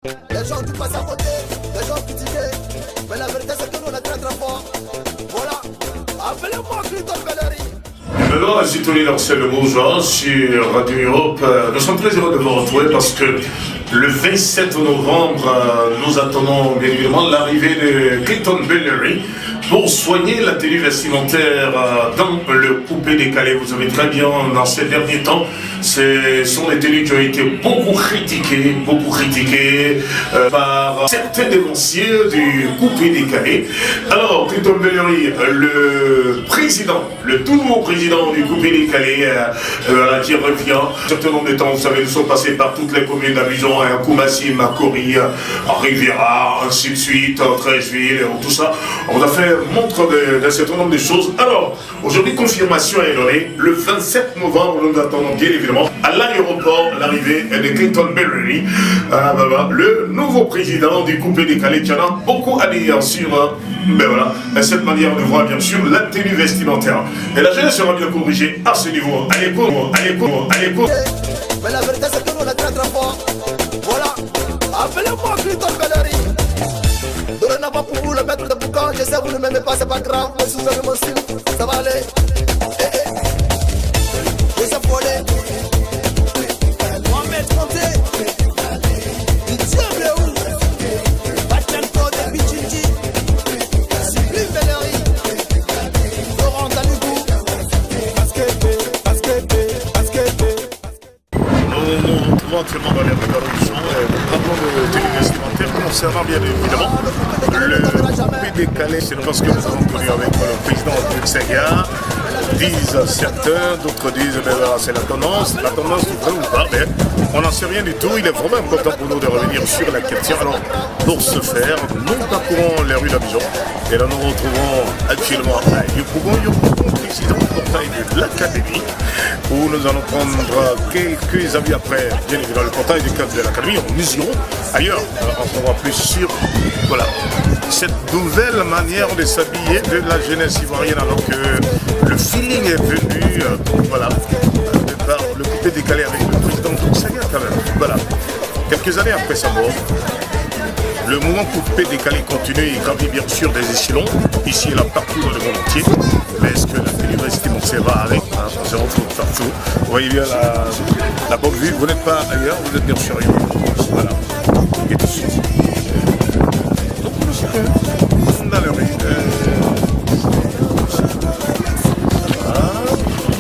Les gens qui passent à côté, les gens critiqués. Mais la vérité c'est que nous on est très très forts. Voilà. Appelez-moi Clinton Bellery. Maintenant, la citoyenne Marcel Bourgeois sur Radio Europe. Nous sommes très heureux de vous retrouver parce que le 27 novembre, nous attendons bien évidemment l'arrivée de Clinton Bellery pour soigner la tenue vestimentaire dans le coupé décalé. Vous savez très bien, dans ces derniers temps, ce sont des tenues qui ont été beaucoup critiquées par certains dénonciers du coupé décalé. Alors, Clinton Bellery, le président, le tout nouveau président du coupé décalé, qui revient. Un certain nombre de temps, vous savez, nous sommes passés par toutes les communes d'Abidjan, Koumassi, Makori, Riviera, ainsi de suite, Treichville, tout ça. On a fait montre d'un certain nombre de choses. Alors, aujourd'hui, confirmation est donnée. Le 27 novembre, nous attendons bien évidemment à l'aéroport l'arrivée de Clinton Bellery, le nouveau président du coupé décalé qui en a beaucoup à dire sur cette manière de voir bien sûr la tenue vestimentaire. Et la jeunesse sera bien corrigée à ce niveau. Allez, écoute. Mais la vérité c'est que nous on est très très forts. Voilà. Appelez-moi Clinton Bellery. Dorénavant pour vous le maître de boucan. Je sais vous ne m'aimez pas, c'est pas grave. Mais si vous avez mon style, ça va aller. Je sais voler. Mohamed Conté. Dieu où Batlenko de Bichindi. Sublime Bellery. Laurent Danigou. Basket. Nous retrouvons actuellement dans les révolutions nous parlons de tenue vestimentaire concernant bien évidemment le coupé décalé. C'est parce que nous avons connu avec le président du Sega. Disent certains, d'autres disent c'est la tendance du vrai ou pas, mais on n'en sait rien du tout. Il est vraiment important pour nous de revenir sur la question. Alors, pour ce faire, nous parcourons les rues d'Abidjan et là nous retrouvons actuellement à Yopougon, président du portail de l'Académie, où nous allons prendre quelques avis après, bien évidemment, le portail du cadre de l'Académie. Nous irons ailleurs, on se voit plus sur cette nouvelle manière de s'habiller de la jeunesse ivoirienne, alors que le feeling est venu, par le coupé décalé avec le président Toursaga quand même. Voilà. Quelques années après sa mort, le mouvement coupé décalé continue et gravit bien sûr des échelons, ici et là partout dans le monde entier. Mais est-ce que la tenue vestimentaire va avec? On se retrouve partout. Vous voyez bien la bonne vue, vous n'êtes pas ailleurs, vous êtes bien sûr ailleurs. Voilà. Et tout de suite. Donc nous sommes dans le rue.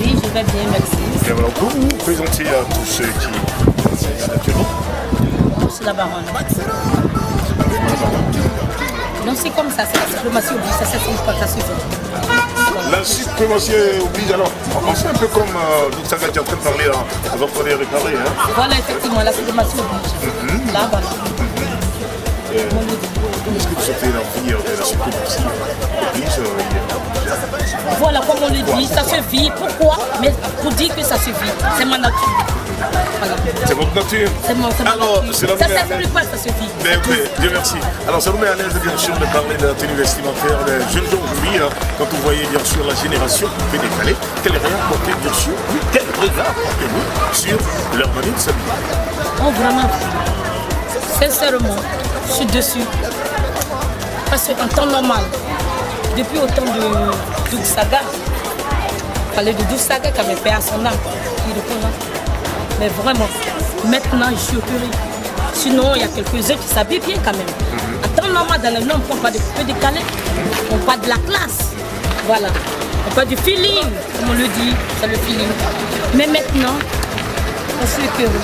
Oui, je vais bien, merci. Et voilà, pour vous présenter à tous ceux qui actuellement. C'est la baronne. Non, c'est comme ça, c'est la suprématie oblige, ça s'explique pas, ça suffit. La suprématie oblige, alors, on fait un peu comme Douksaga qui est en train de parler, on va pouvoir réparer. Voilà, effectivement, la suprématie oblige. Là, voilà. Est-ce que vous sentez l'envie de la suprématie oblige Voilà, comme on le dit, ça suffit. Pourquoi? Mais pour dire que ça suffit, c'est ma nature. Voilà. C'est votre nature. C'est mon alors, nature. C'est la Ça ne s'explique pas, ça suffit. Mais oui, Dieu merci. Alors ça nous met à l'aise bien sûr de parler de la tenue vestimentaire des jeunes gens aujourd'hui, quand vous voyez bien sûr la génération coupée décalée, quel regard portez bien sûr, quel regard portez-vous sur leur manière de s'habiller? Oh, vraiment, sincèrement, je suis dessus. Parce qu'en temps normal, depuis au temps de Douksaga, parler de Douksaga qui avait payé à son âme, mais vraiment, maintenant je suis écœurée. Sinon, il y a quelques-uns qui s'habillent bien quand même. En temps normal, dans le nom, on ne prend pas de coupé décalé, on parle de la classe. Voilà. On parle du feeling, comme on le dit, c'est le feeling. Mais maintenant, je suis écœurée.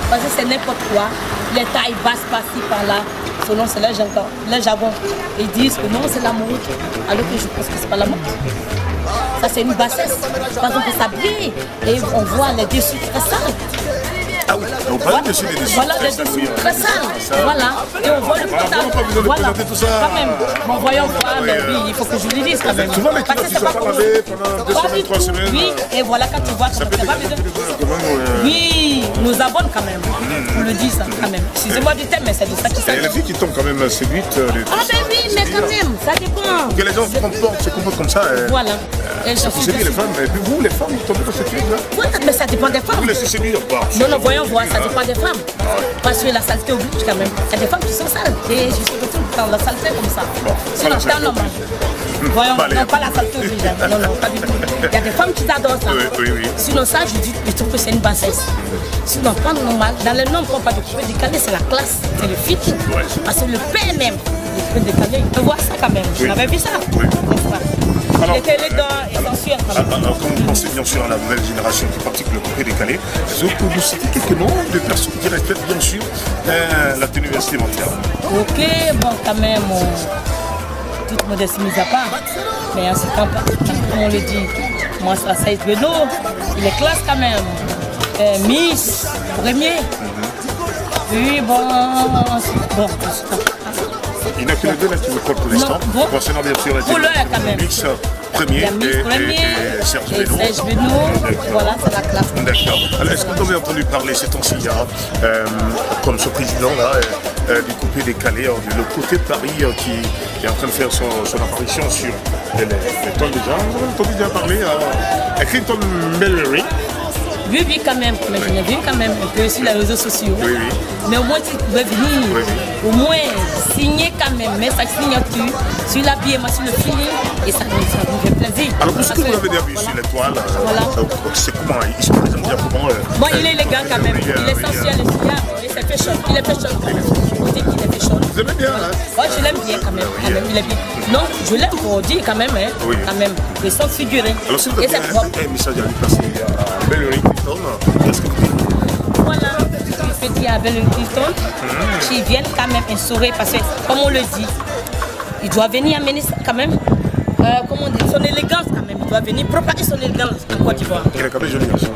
Parce que c'est n'importe quoi. Les tailles basses par-ci, par-là. Selon c'est les jargon. Ils disent que non, c'est la mode. Alors que je pense que c'est pas la mode. Ça, c'est une bassesse. Par exemple, on s'habille et on voit les dessous très sales. Ah oui, on parle dessus des dessous. Voilà, des dessous très sales. Voilà. Et on voit le pantalon. Voilà. Tout ça. Quand même. Bon, voyons voir, mais oui, il faut que je lui dise quand même. Souvent, les clients qui sont pas lavés pendant 2 semaines, 3 semaines. Oui, et voilà, quand tu vois comment ça va, oui, nous abonne quand même. On le dit ça quand même. Excusez-moi du thème, mais c'est de ça qu'il Il y a s'agit. des filles qui tombent quand même séduites. Ah ben oui, mais quand même, ça dépend. Que les gens se comportent comme ça. Voilà. Et je Vous suis aimez les femmes, et puis vous, les femmes, vous tombez dans cette chose-là. voilà, mais ça dépend des femmes. Vous laissez séduire. Non, non, voyons voir, ça dépend des femmes. Parce que la saleté oblige quand même. Il y a des femmes qui sont sales. Et je suis retournée dans la saleté comme ça. C'est la un temps saleté normal. Voyons, Pas les- non, pas la saleté oblige. Hein. Non, non, pas du tout. Il y a des femmes qui adorent ça. Oui. Sinon, ça, je trouve que c'est une bassesse. Sinon, pas normal. Dans les normes qu'on parle de coupé décalé, c'est la classe, c'est le fit. Ouais. Parce que le père même, le coupé décalé, il peut voir ça quand même. Oui. Vous avez vu ça? Oui. N'est-ce pas? Alors, Il était élégant et sensuel quand même. Alors, quand vous pensez bien sûr à la nouvelle génération qui pratique le coupé décalé, est-ce que vous pouvez nous citer quelques noms de personnes qui respectent bien sûr la tenue vestimentaire? Ok, bon, quand même, toute modestie mise à part. Mais en ce temps, comme on le dit, moi, c'est Saïd Benoît, il est classe quand même. Miss, premier. Oui, bon, Il n'y a que les deux là qui me comptent pour l'instant. Non, bon. Concernant bien sûr la Pour l'heure, quand même. Mix premier Il y a Miss Premier et Serge Benoît. Serge Benoît. Voilà, c'est la classe. D'accord. Alors, est-ce que vous avez entendu parler ces temps-ci, comme ce président-là, du coupé décalé, de l'autre côté de Paris, qui est en train de faire son apparition sur les toiles déjà? Vous avez entendu déjà parler à Clinton Mellery? Oui, quand même. Mais je l'ai vu quand même un peu sur les réseaux sociaux. Oui. Mais au moins, tu pouvais venir. Oui. Au moins, signer quand même. Mais sa signature sur l'habillement, sur le feeling. Et ça nous fait plaisir. Alors, qu'est-ce que vous Parce avez déjà vu sur les toiles? Voilà. C'est comment? Il se présente bien comment? Bon, il est élégant quand même. Il est sensuel aussi. Il est fashion. Il est fashion. On dit qu'il est fashion. Vous aimez bien, hein? Ouais, je l'aime bien quand même. Il est bien. Non, je l'aime pour dire quand même. Hein. Oui. Quand même. Ils sont figurés. Alors, si vous Et avez c'est propre. un message à lui passer à Mellery Clinton, qu'est-ce que vous dites? Voilà, je peux dire à Belle Clifton qui viennent quand même instaurer, parce que, comme on le dit, il doit venir amener ça quand même, comment on dit, son élégance quand même, il doit venir propager son élégance en Côte d'Ivoire. Il est quand même joli garçon.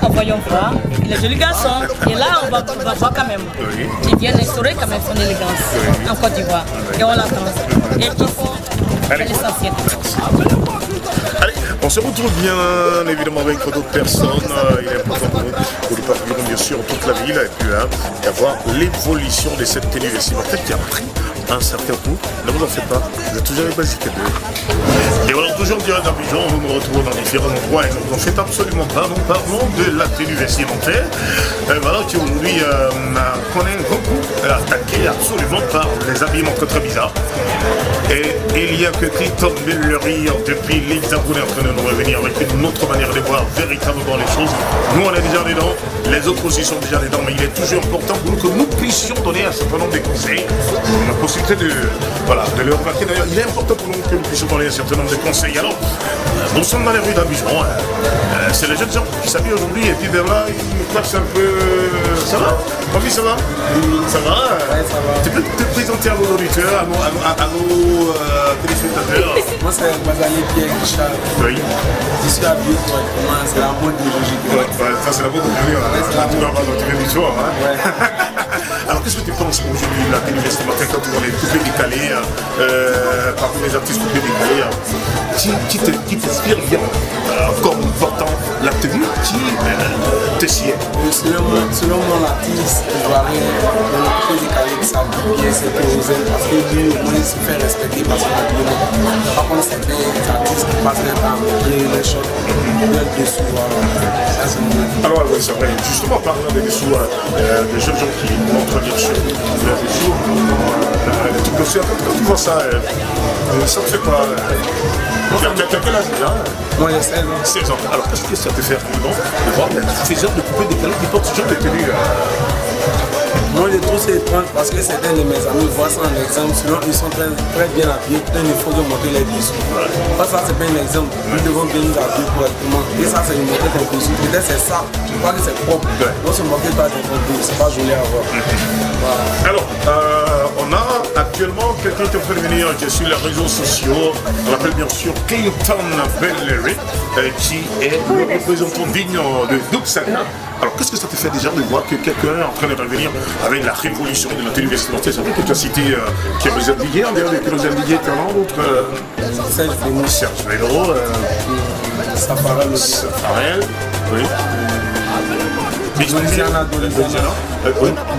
Voyons voir, il est joli garçon, et là on va voir quand même, Oui. qu'il vienne instaurer quand même son élégance en Côte d'Ivoire, et on l'attend. Et qui c'est l'essentiel. Allez, on se retrouve bien évidemment avec d'autres personnes. Il est important pour nous de parcourir bien sûr toute la ville et puis d'avoir l'évolution de cette tenue vestimentaire qui a pris un certain coup. Ne vous en faites pas, vous êtes toujours les basiques. Et voilà, toujours direct d'Abidjan, nous nous retrouvons dans différents endroits et ne vous en faites absolument pas. Nous parlons de la tenue vestimentaire. Voilà, qui aujourd'hui connaît beaucoup attaqué absolument par les habillements très très bizarres. Et il n'y a que Clinton Mellery depuis l'Hexagone est en train de nous revenir avec une autre manière de voir véritablement les choses. Nous on est déjà dedans, les autres aussi sont déjà dedans, mais il est toujours important pour nous que nous puissions donner un certain nombre de conseils. On a la possibilité de le remarquer. D'ailleurs, il est important pour nous que nous puissions donner un certain nombre de conseils. Alors, nous sommes dans les rues d'Abidjan. C'est les jeunes gens qui s'habillent aujourd'hui et puis vers là, ils clashent un peu. Ça va? Papi, ça va? Ça va? Ouais, ça va. Tu peux te présenter à nos auditeurs, à nos téléspectateurs? Moi, c'est Bazali Pierre Richard. Oui. Je suis habillé correctement, c'est la mode de Logique. Ça, c'est la mode d'aujourd'hui. Tu dois avoir dans tous les histoires. Ouais. Alors, qu'est-ce que tu penses aujourd'hui de la tenue vestimentaire quand tu vois les coupés décalés, parmi les artistes coupés décalés, qui t'inspire bien comme portant la tenue qui te sied? Selon mon artiste, je vois rien dans le côté décalé qui s'habille bien, c'est que vous aimez parce que lui, au moins, il se fait respecter par son habillement. Par contre, c'est des artistes qui passent leur temps à les choses bien dessous. Ça, c'est mon avis. Alors, oui, c'est vrai. Justement, parlant des dessous, des jeunes gens qui montrent bien sûr leurs dessous, les trucs dessus, quand tu vois ça, ça te fait pas. Tu as quel âge déjà? Moi, j'ai 16 ans. 16 ans. Alors, qu'est-ce que ça te fait réellement de voir ces gens de coupés décalés qui portent ce genre de tenue? Moi, je trouve c'est étrange parce que certains de mes amis voient ça en exemple, sinon ils sont très, très bien habillés, peut-être il faut de montrer les dessous. Parce que ça, c'est pas un exemple. Nous devons bien nous habiller correctement. Et ça, c'est une montée d'un dessous. Peut-être c'est ça. Je crois que c'est propre. On se moque pas d'un dessous. C'est pas joli à voir. Voilà. Alors, on a actuellement quelqu'un qui est en train de venir, qui est sur les réseaux sociaux. On l'appelle bien sûr Clinton Mellery, qui est le représentant digne de Doug Saga. Alors, qu'est-ce que ça te fait déjà de voir que quelqu'un est en train de revenir avec la révolution de la tenue vestimentaire? C'est vrai que tu as cité Kérosène Biguet, on dirait que Kérosène Biguet est un autre. Serge Benoît, Ça paraît le Safarel, oui.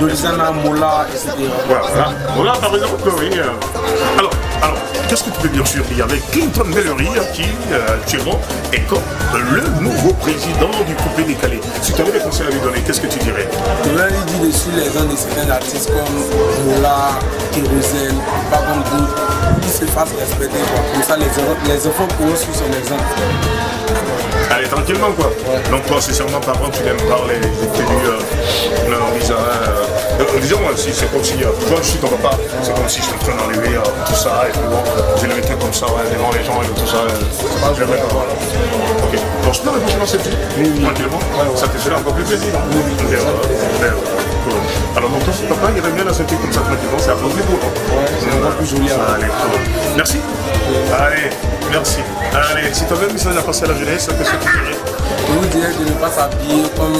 Dolizana, Mola, etc. Voilà. Voilà, par exemple, oui. Alors, qu'est-ce que tu peux dire sur lui avec Clinton Mallory qui actuellement est comme le nouveau président du coupé décalé. Si tu avais des conseils à lui donner, qu'est-ce que tu dirais? Je vais lui dire dessus les gens de certains artistes comme Mola, Kérosène, pas comme d'autres, qui se fassent respecter. Comme ça, les enfants pourront suivre son exemple. Allez, tranquillement quoi. Ouais. Donc toi, c'est sûrement par contre, tu n'aimes pas les tenues bizarres. Disons, si c'est comme si, toi je suis ton papa, c'est comme si je suis en train d'enlever tout ça, et puis bon, je le mettais comme ça, ouais, devant les gens et tout ça. Je vais pas voir. Ok, donc je peux répondre dans cette vie, tranquillement, ça te fera encore plus plaisir. Cool. Alors donc toi, papa, il aime bien la ceinture comme ça tranquillement, c'est à cause des beaux. Ouais, c'est vraiment plus joli. Allez, cool. Merci. Allez, merci. Allez, si tu avais un message à passer à la jeunesse, qu'est-ce que tu dirais? Je vous dirais de ne pas s'habiller comme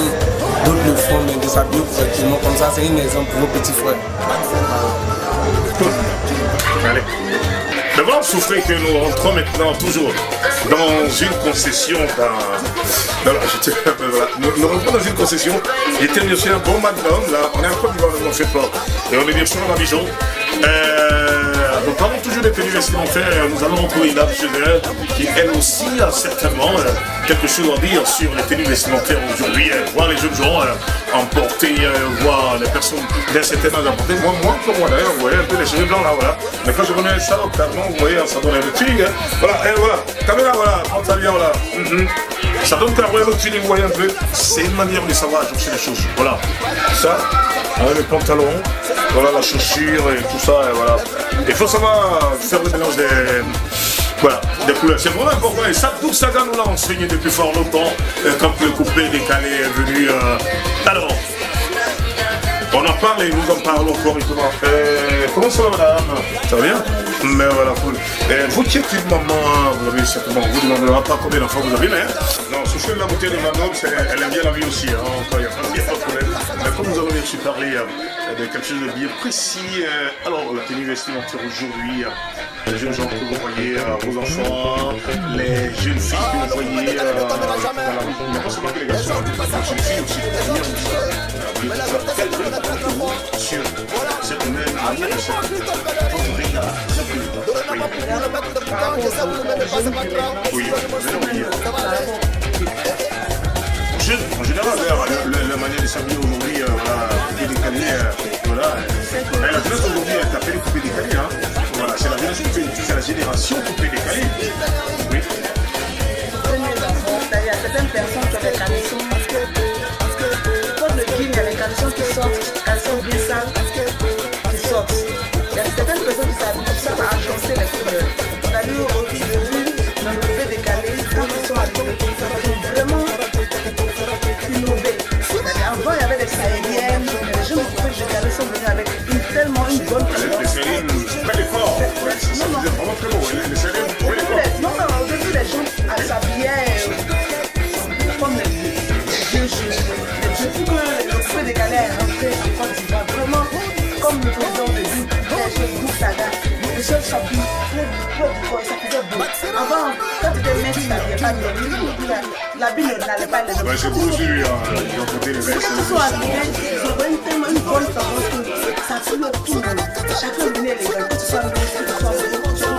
d'autres le font, mais de s'habiller correctement. Comme ça, c'est un exemple pour vos petits frères. Allez. Mais voilà, souffrez que nous rentrons maintenant toujours dans une concession. Nous rentrons dans une concession. Il était bien sûr un bon magnum. Là, on est encore devant le fait pas. Et on est bien sûr dans la maison. Nous parlons toujours des tenues vestimentaires. Nous allons retrouver une dame chez elle qui, elle aussi, a certainement quelque chose à dire sur les tenues vestimentaires aujourd'hui. Voir les jeunes gens emporter, voir les personnes d'un certain âge emporter. Moi, comme moi d'ailleurs, vous voyez un peu les cheveux blancs là, voilà. Mais quand je connais ça, notamment, vous voyez, ça donne un autre feeling. Voilà, et voilà. Caméra, voilà, prends ça bien, voilà. Ça donne un autre feeling, vous voyez un peu. C'est une manière de savoir ajuster les choses. Voilà. Ça, avec le pantalon. Voilà la chaussure et tout ça, et voilà. Il faut savoir faire le mélange des couleurs. C'est vraiment important. Et ça, tout ça, nous l'a enseigné depuis fort longtemps, quand le coupé décalé est venu. Alors, on en parle et nous en parlons encore maintenant. Comment ça va, madame? Ça va bien? Mais voilà, cool. Vous qui êtes une maman, vous avez certainement, vous ne demandera pas combien d'enfants vous avez, mais non, soucieux de la beauté de madame, elle aime bien la vie aussi, hein, il n'y a pas de problème. Mais comme nous allons bien sûr parler de quelque chose de bien précis, alors la tenue vestimentaire aujourd'hui, les jeunes gens que vous voyez, vos enfants, les jeunes filles que vous voyez, voilà, il n'y a pas seulement que les garçons, les jeunes filles aussi, sur cette même manière de votre regard. Oui, en général, la manière de s'habiller aujourd'hui, coupé décalé, voilà. La jeunesse aujourd'hui est appelée coupé décalé, hein. Voilà, c'est la jeunesse coupé, c'est la génération coupé décalé. Oui. Il y a certaines personnes qui ont des caleçons. Comme le jean, il y a les caleçons qui sortent, caleçons bien sales, qui sortent. Il y a certaines personnes qui savent agencer les couleurs. On a vu dans le coupé décalé, quand ils sont habillés, ils sont vraiment innovés. Avant, il y avait des sahéliennes, les jeunes coupés décalés sont venus avec tellement une bonne couleur. Les sahéliennes, très fort. C'est vraiment très beau. Les sahéliennes, très fort. Non, au début, les gens s'habillaient comme les vieux jeux. Depuis que le coupé décalé est rentré en Côte d'Ivoire, vraiment, comme le président de l'île, les Saga, les gens s'habillent très fort, ça faisait beau. Avant, quand tu étais maître, tu n'avais pas de l'habit n'allait pas les autres. Ouais, c'est beau celui, ils ont côté les vestes. Quand ils sont habillés, ils ont tellement une bonne tendance que ça fait le tout le monde. Chacun venait les gars, que tu sois bien, que tu sois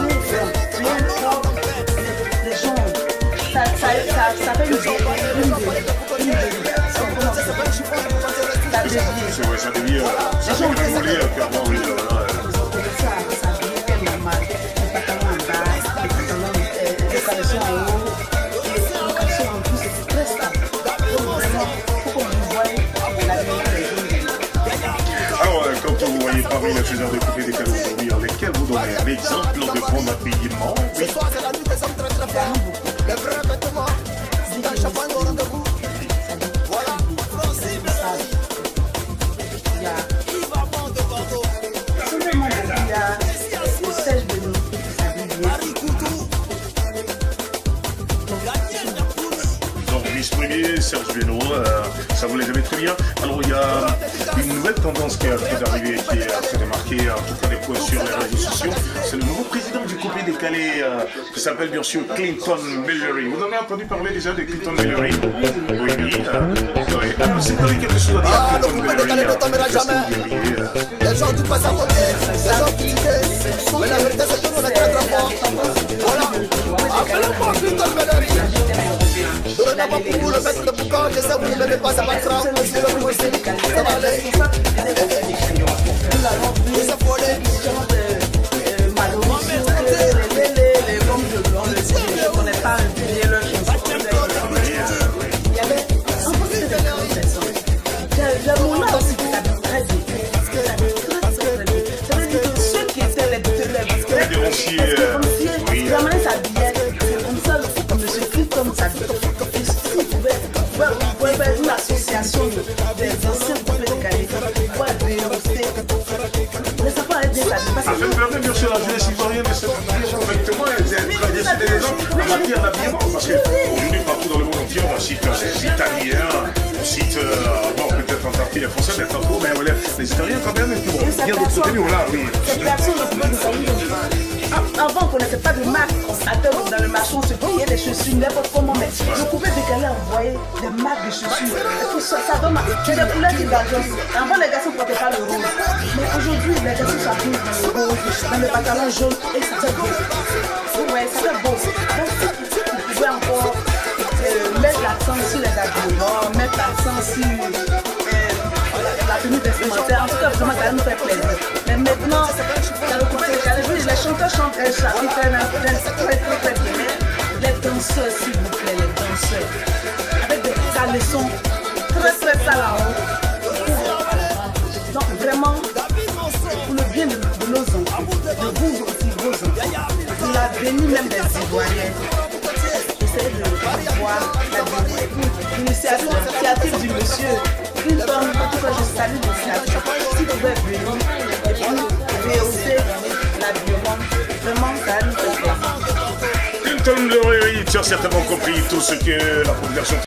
bien propre, les gens, ça fait une c'est vrai, ça devient clairement, oui, ça devient normal. Les pantalons en bas, les pantalons, les caleçons en haut, les caleçons en plus, c'est très stable. Donc vraiment, il faut qu'on vous voie l'habillement des gens. Alors, quand vous voyez parmi les faiseurs de coupé décalé aujourd'hui, lesquels vous donnez un exemple de bon habillement? Oui. Donc, vice-premier, Serge Benoît, Ça, vous les avez très bien. Alors, il y a une nouvelle tendance qui est en train d'arriver, qui est en train de marquer en tout cas des points sur les réseaux sociaux. C'est le nouveau président du coupé décalé qui s'appelle bien sûr Clinton Millery. Vous en avez entendu parler déjà de Clinton Millery? Oui, alors, c'est pas quelque chose à dire. Le coupé décalé ne tombera jamais. Les gens tout passent à côté, les gens qui disent, mais la vérité c'est que nous on est très très forts. Voilà, appelez-moi Clinton Millery. Dorénavant pour vous le maître de boucan, je sais vous ne m'aimez pas, ça va être grave, monsieur le monsieur, ça va aller. Vous affolez. Je connais pas un billet, leur chanson. Il y avait un peu de personnes. J'ai mon âge aussi qui s'habille très bien. Ça veut dire que ceux qui étaient les déronciers, vraiment ils s'habillaient comme ça, monsieur Clinton s'habille. Et s'il pouvait faire une association des anciens coupés de qualité pour dénoncer. Mais ça peut aller bien s'habiller. En fait, bien sûr, la jeunesse ivoirienne ne se dit correctement, elle est traditionnelle des gens en matière d'habillement. Parce qu'aujourd'hui, partout dans le monde entier, on cite les Italiens, on cite, bon, peut-être en partie les Français, mais pas trop, mais voilà, les Italiens quand même, et puis bon, bien d'autres côtés, on l'a, oui. Cette personne ne pouvait nous saluer. Avant, on ne connaissait pas de marque. Dans le marché, on se payait des chaussures, n'importe comment, mais le coupé décalé envoyait des marques de chaussures. Et tout ça, ça donne des couleurs qui d'agencent. Avant, les garçons ne portaient pas le rose. Mais aujourd'hui, les garçons s'habillent dans le rose, dans le pantalon jaune, et ça fait beau. Vous voyez, ça fait beau. Donc, si vous pouvez encore mettre l'accent sur les habillements, mettre l'accent sur la tenue vestimentaire, en tout cas, vraiment, ça va nous faire plaisir. Mais maintenant, dans le coupé décalé, les chanteurs chantent très bien. Les danseurs, s'il vous plaît, les danseurs, avec des caleçons très sales en haut. Donc vraiment, pour le bien de nos enfants, de vous aussi, vos enfants, pour l'avenir même des Ivoiriens, essayez de voir l'initiative du monsieur Clinton. En tout cas, je salue l'initiative. Si vous pouvez venir et puis rehausser l'habillement, vraiment, ça nous fait plaisir. Clinton Millery, tu as certainement compris tout ce que la population